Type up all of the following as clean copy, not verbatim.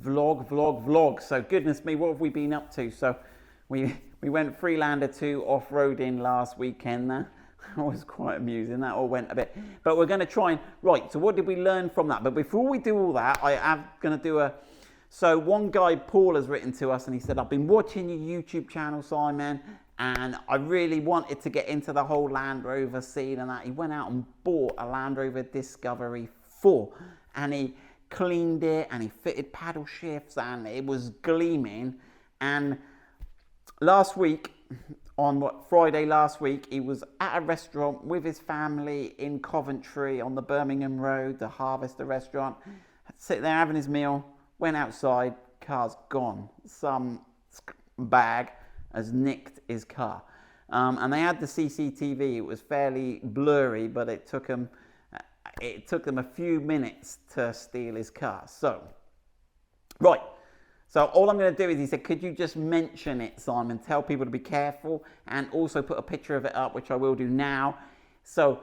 Vlog. So goodness me, what have we been up to? So we went Freelander 2 off-roading last weekend there. That was quite amusing. That all went a bit. But we're going to try and... Right, so what did we learn from that? But before we do all that, I am going to do a... So one guy, Paul, has written to us and he said, I've been watching your YouTube channel, Simon, and I really wanted to get into the whole Land Rover scene and that. He went out and bought a Land Rover Discovery 4 and he cleaned it and he fitted paddle shifts and it was gleaming. And last week, on Friday last week, he was at a restaurant with his family in Coventry on the Birmingham Road, the Harvester restaurant, sitting there having his meal, went outside, car's gone. Some bag has nicked his car. And they had the CCTV. It was fairly blurry, but it took them a few minutes to steal his car. So, right. So all I'm going to do is, he said, could you just mention it, Simon? Tell people to be careful and also put a picture of it up, which I will do now. So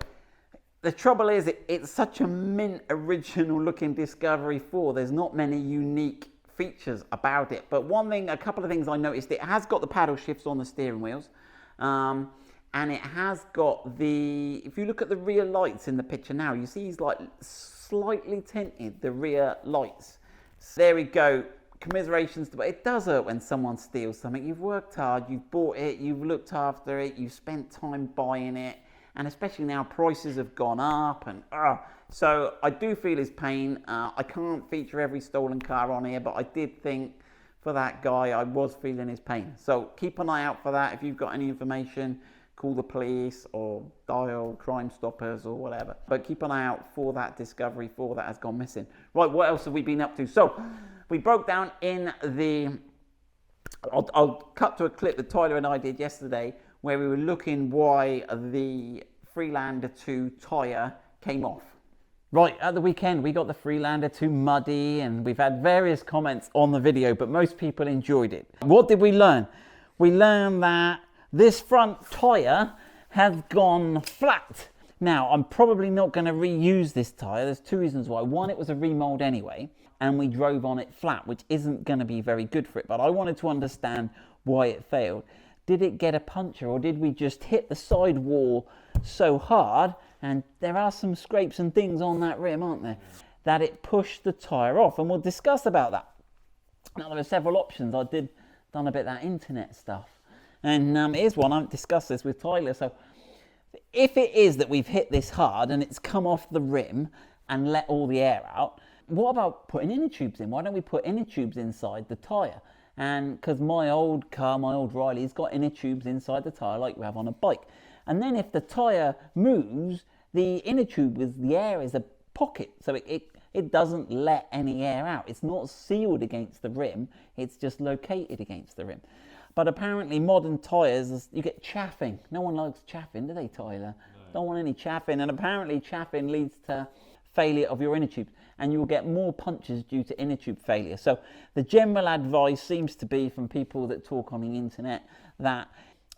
the trouble is, it's such a mint original looking Discovery 4. There's not many unique features about it. But a couple of things I noticed, it has got the paddle shifts on the steering wheels. And it has got if you look at the rear lights in the picture now, you see he's like slightly tinted, the rear lights. So there we go. Commiserations, but it does hurt when someone steals something. You've worked hard, you've bought it, you've looked after it, you've spent time buying it, and especially now prices have gone up, and so I do feel his pain. I can't feature every stolen car on here, but I did think for that guy, I was feeling his pain. So keep an eye out for that. If you've got any information, call the police or dial Crime Stoppers or whatever. But keep an eye out for that Discovery 4 that has gone missing. Right, what else have we been up to? So we broke down in I'll cut to a clip that Tyler and I did yesterday where we were looking why the Freelander 2 tyre came off. Right, at the weekend we got the Freelander 2 muddy and we've had various comments on the video, but most people enjoyed it. What did we learn? We learned that this front tyre has gone flat. Now, I'm probably not going to reuse this tyre. There's two reasons why. One, it was a remold anyway, and we drove on it flat, which isn't going to be very good for it. But I wanted to understand why it failed. Did it get a puncture, or did we just hit the side wall so hard, and there are some scrapes and things on that rim, aren't there, that it pushed the tyre off? And we'll discuss about that. Now, there are several options. I done a bit of that internet stuff. And here's one, I've discussed this with Tyler. So if it is that we've hit this hard and it's come off the rim and let all the air out, what about putting inner tubes in? Why don't we put inner tubes inside the tyre? And because my old car, my old Riley's got inner tubes inside the tyre like we have on a bike. And then if the tyre moves, the inner tube with the air is a pocket. So it doesn't let any air out. It's not sealed against the rim. It's just located against the rim. But apparently modern tyres, you get chaffing. No one likes chaffing, do they, Tyler? No. Don't want any chaffing. And apparently chaffing leads to failure of your inner tubes. And you will get more punctures due to inner tube failure. So the general advice seems to be from people that talk on the internet that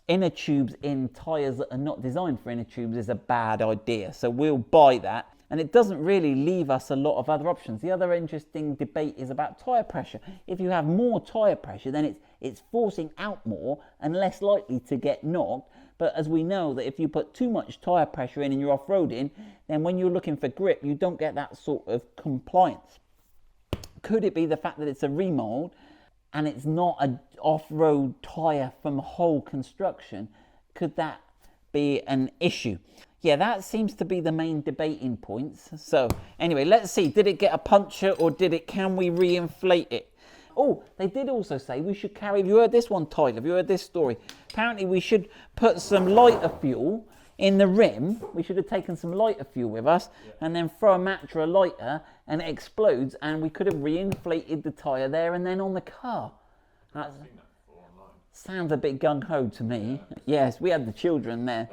inner tubes in tyres that are not designed for inner tubes is a bad idea. So we'll buy that. And it doesn't really leave us a lot of other options. The other interesting debate is about tyre pressure. If you have more tyre pressure, then it's forcing out more and less likely to get knocked. But as we know, that if you put too much tyre pressure in and you're off-roading, then when you're looking for grip, you don't get that sort of compliance. Could it be the fact that it's a remold and it's not an off-road tyre from whole construction? Could that be an issue? Yeah, that seems to be the main debating points. So anyway, let's see. Did it get a puncture or can we re-inflate it? Oh, they did also say we should carry, have you heard this one, Tyler? Have you heard this story? Apparently we should put some lighter fuel in the rim. We should have taken some lighter fuel with us and then throw a match or a lighter and it explodes and we could have re-inflated the tyre there and then on the car. That sounds a bit gung-ho to me. Yes, we had the children there.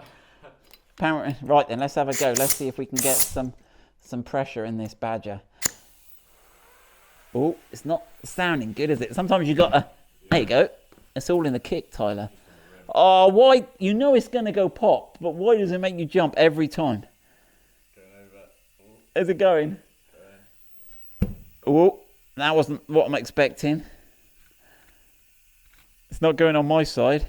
Apparently, right then, let's have a go. Let's see if we can get some pressure in this Badger. Oh, it's not sounding good, is it? Sometimes you got to... There you go. It's all in the kick, Tyler. Oh, why? You know it's going to go pop, but why does it make you jump every time? Going over. Oh. Is it going? Oh, That wasn't what I'm expecting. It's not going on my side.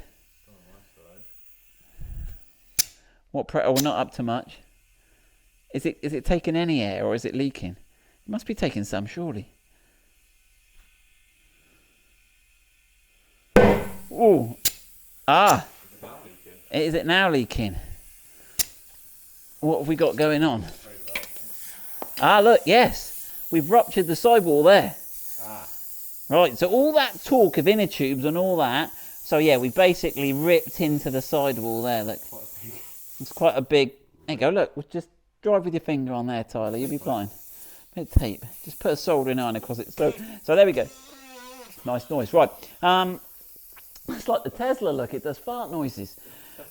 What oh, not up to much. Is it taking any air or is it leaking? It must be taking some, surely. Oh. Ah. Is it now leaking? What have we got going on? Ah, look, yes. We've ruptured the sidewall there. Right, so all that talk of inner tubes and all that. So yeah, we basically ripped into the sidewall there, look. It's quite a big... There you go, look. Just drive with your finger on there, Tyler. You'll be fine. Bit of tape. Just put a soldering iron across it. So there we go. Nice noise. Right. It's like the Tesla, look. It does fart noises.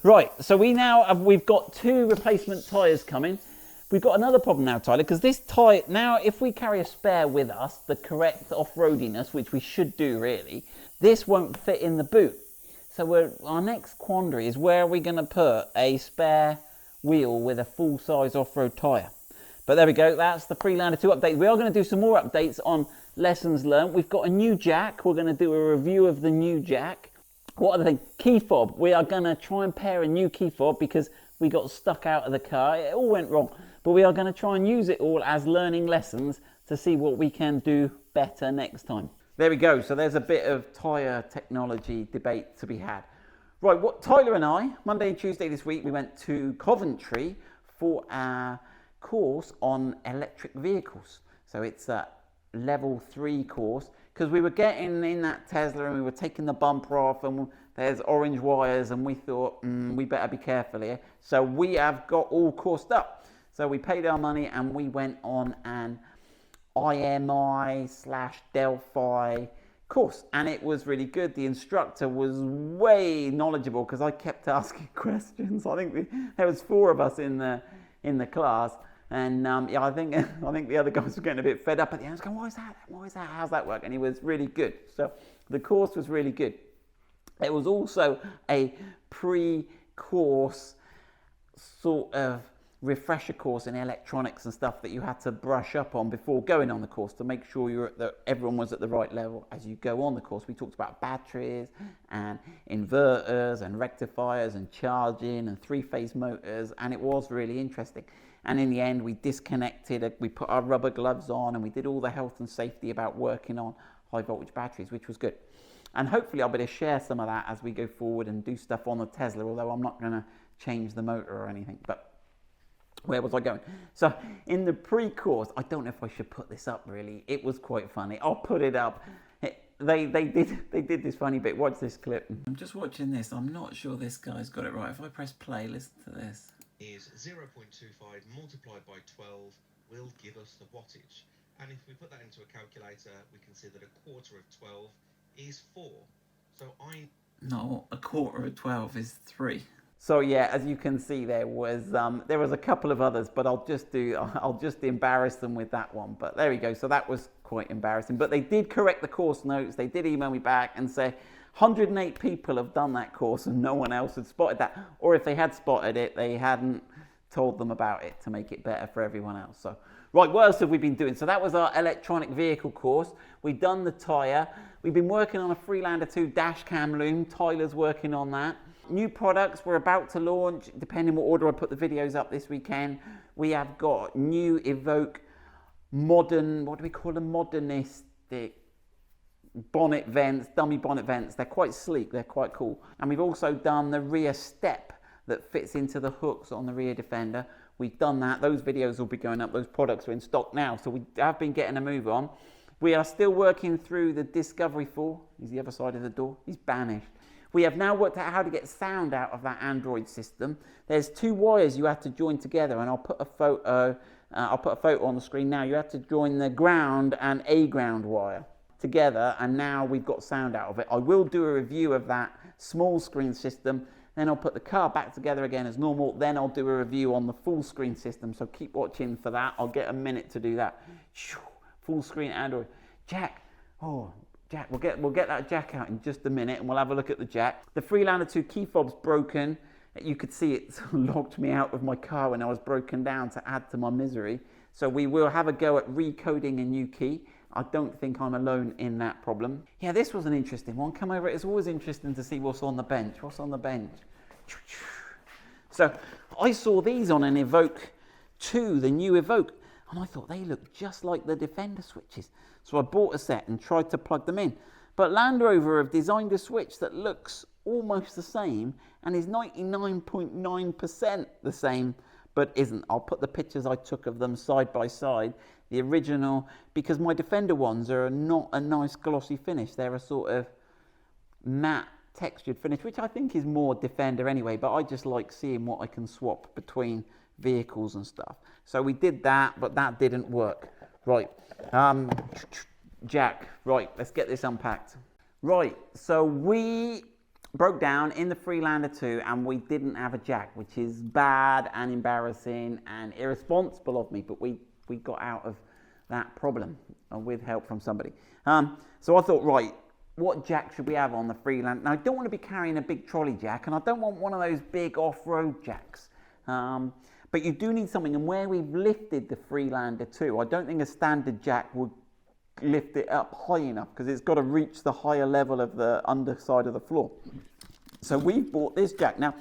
Right, so we've got 2 replacement tyres coming. We've got another problem now, Tyler, because this tyre... Now, if we carry a spare with us, the correct off-roadiness, which we should do, really, this won't fit in the boot. So our next quandary is where are we going to put a spare wheel with a full-size off-road tyre? But there we go, that's the Freelander 2 update. We are going to do some more updates on lessons learned. We've got a new jack. We're going to do a review of the new jack. What other thing? Key fob. We are going to try and pair a new key fob because we got stuck out of the car. It all went wrong. But we are going to try and use it all as learning lessons to see what we can do better next time. There we go. So there's a bit of tyre technology debate to be had. Right, Tyler and I, Monday and Tuesday this week, we went to Coventry for our course on electric vehicles. So it's a level 3 course because we were getting in that Tesla and we were taking the bumper off and there's orange wires and we thought, we better be careful here. So we have got all coursed up. So we paid our money and we went on an IMI/Delphi course and it was really good. The instructor was way knowledgeable because I kept asking questions. I think there was 4 of us in the class and yeah, I think the other guys were getting a bit fed up at the end. I was going, why is that, how's that work? And he was really good. So the course was really good. It was also a pre-course sort of refresher course in electronics and stuff that you had to brush up on before going on the course to make sure everyone was at the right level as you go on the course. We talked about batteries and inverters and rectifiers and charging and 3-phase motors, and it was really interesting. And in the end, we disconnected, we put our rubber gloves on, and we did all the health and safety about working on high voltage batteries, which was good. And hopefully I'll be able to share some of that as we go forward and do stuff on the Tesla, although I'm not going to change the motor or anything. But where was I going? So in the pre-course, I don't know if I should put this up really. It was quite funny. I'll put it up. They did this funny bit. Watch this clip. I'm just watching this. I'm not sure this guy's got it right. If I press play, listen to this. Is 0.25 multiplied by 12 will give us the wattage. And if we put that into a calculator, we can see that a quarter of 12 is 4. So No, a quarter of 12 is 3. So yeah, as you can see, there was a couple of others, but I'll just embarrass them with that one. But there we go. So that was quite embarrassing. But they did correct the course notes. They did email me back and say 108 people have done that course and no one else had spotted that. Or if they had spotted it, they hadn't told them about it to make it better for everyone else. So right, what else have we been doing? So that was our electronic vehicle course. We've done the tyre. We've been working on a Freelander 2 dash cam loom. Tyler's working on that. New products we're about to launch, depending what order I put the videos up this weekend. We have got new Evoque modern, what do we call them? Modernistic bonnet vents, dummy bonnet vents. They're quite sleek, they're quite cool. And we've also done the rear step that fits into the hooks on the rear defender. We've done that. Those videos will be going up. Those products are in stock now. So we have been getting a move on. We are still working through the Discovery 4. He's the other side of the door. He's banished. We have now worked out how to get sound out of that Android system. There's 2 wires you have to join together, and I'll put a photo on the screen now. You have to join the ground and a ground wire together, and now we've got sound out of it. I will do a review of that small screen system, then I'll put the car back together again as normal, then I'll do a review on the full screen system, so keep watching for that. I'll get a minute to do that. Full screen Android. Jack, we'll get that jack out in just a minute and we'll have a look at the jack. The Freelander 2 key fob's broken. You could see it locked me out of my car when I was broken down to add to my misery. So we will have a go at recoding a new key. I don't think I'm alone in that problem. Yeah, this was an interesting one. Come over. It's always interesting to see what's on the bench. What's on the bench? So I saw these on an Evoke 2, the new Evoke, and I thought they looked just like the Defender switches. So I bought a set and tried to plug them in. But Land Rover have designed a switch that looks almost the same and is 99.9% the same, but isn't. I'll put the pictures I took of them side by side. The original, because my Defender ones are not a nice glossy finish. They're a sort of matte textured finish, which I think is more Defender anyway, but I just like seeing what I can swap between vehicles and stuff. So we did that, but that didn't work. Right, jack, right, let's get this unpacked. Right, so we broke down in the Freelander 2 and we didn't have a jack, which is bad and embarrassing and irresponsible of me, but we got out of that problem with help from somebody. So I thought, right, what jack should we have on the Freelander? Now, I don't want to be carrying a big trolley jack, and I don't want one of those big off-road jacks. But you do need something, and where we've lifted the Freelander 2, I don't think a standard jack would lift it up high enough, because it's got to reach the higher level of the underside of the floor. So we've bought this jack. Now,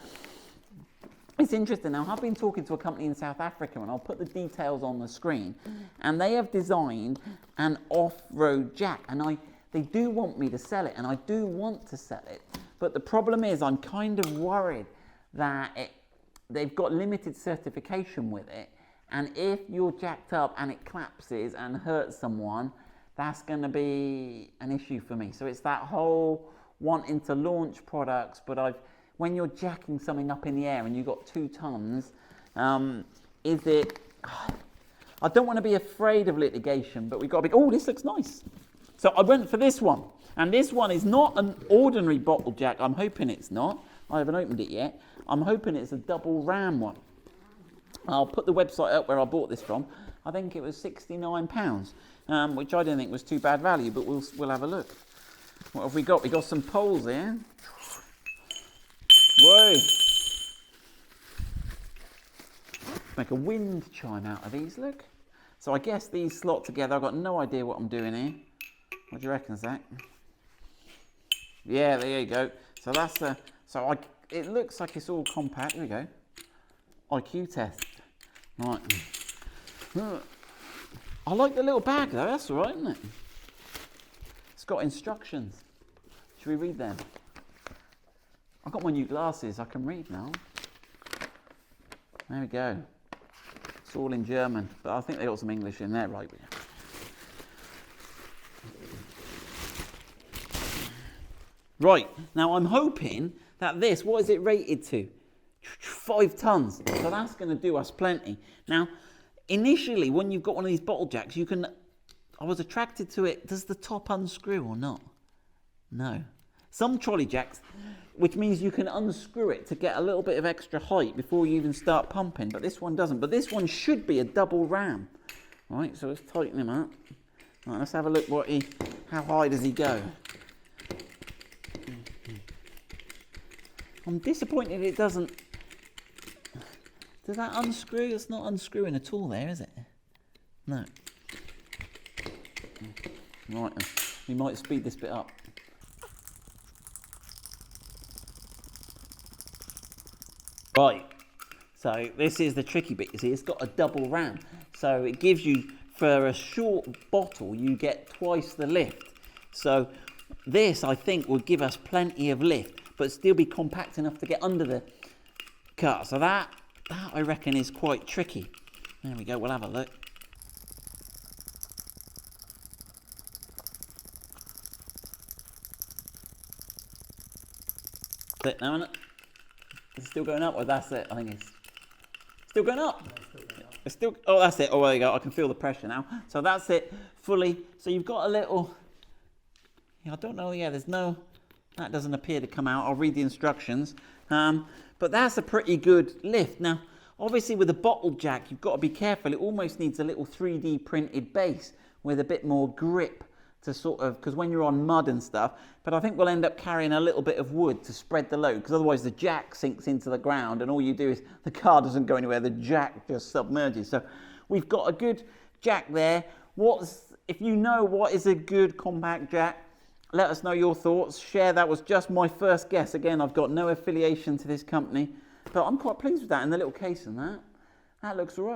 it's interesting. Now, I've been talking to a company in South Africa, and I'll put the details on the screen, and they have designed an off-road jack, and they do want me to sell it, and I do want to sell it, but the problem is I'm kind of worried that they've got limited certification with it, and if you're jacked up and it collapses and hurts someone, that's going to be an issue for me. So it's that whole wanting to launch products, but when you're jacking something up in the air and you've got 2 tons, I don't want to be afraid of litigation, but we've got to be, oh, this looks nice. So I went for this one, and this one is not an ordinary bottle jack. I'm hoping it's not. I haven't opened it yet. I'm hoping it's a double ram one. I'll put the website up where I bought this from. I think it was £69, which I didn't think was too bad value, but we'll have a look. What have we got? We got some poles here. Whoa! Make a wind chime out of these, look. So I guess these slot together. I've got no idea what I'm doing here. What do you reckon, Zach? Yeah, there you go. So that's it looks like it's all compact. Here we go. IQ test. Right. I like the little bag though. That's all right, isn't it? It's got instructions. Should we read them? I've got my new glasses. I can read now. There we go. It's all in German, but I think they got some English in there, right? Right, now I'm hoping that this, what is it rated to? 5 tons. So that's going to do us plenty. Now, initially, when you've got one of these bottle jacks, I was attracted to it. Does the top unscrew or not? No. Some trolley jacks, which means you can unscrew it to get a little bit of extra height before you even start pumping, but this one doesn't. But this one should be a double ram. Right, so let's tighten him up. Right, let's have a look how high does he go? I'm disappointed it doesn't. Does that unscrew? It's not unscrewing at all there, is it? No. Right, we might speed this bit up. Right, so this is the tricky bit. You see, it's got a double ram. So it gives you, for a short bottle, you get twice the lift. So this, I think, will give us plenty of lift, but still be compact enough to get under the car. So that I reckon is quite tricky. There we go, we'll have a look. That's it now, isn't it? Is it still going up? Or that's it, I think it's still going up. It's still, oh, that's it. Oh, there you go. I can feel the pressure now. So that's it, fully. So you've got a little, I don't know, that doesn't appear to come out. I'll read the instructions. But that's a pretty good lift. Now, obviously with a bottle jack, you've got to be careful. It almost needs a little 3D printed base with a bit more grip to sort of, because when you're on mud and stuff, but I think we'll end up carrying a little bit of wood to spread the load, because otherwise the jack sinks into the ground and all you do is, the car doesn't go anywhere, the jack just submerges. So we've got a good jack there. What's If you know what is a good compact jack, let us know your thoughts. Share. That was just my first guess. Again, I've got no affiliation to this company, but I'm quite pleased with that. And the little case and that looks all right.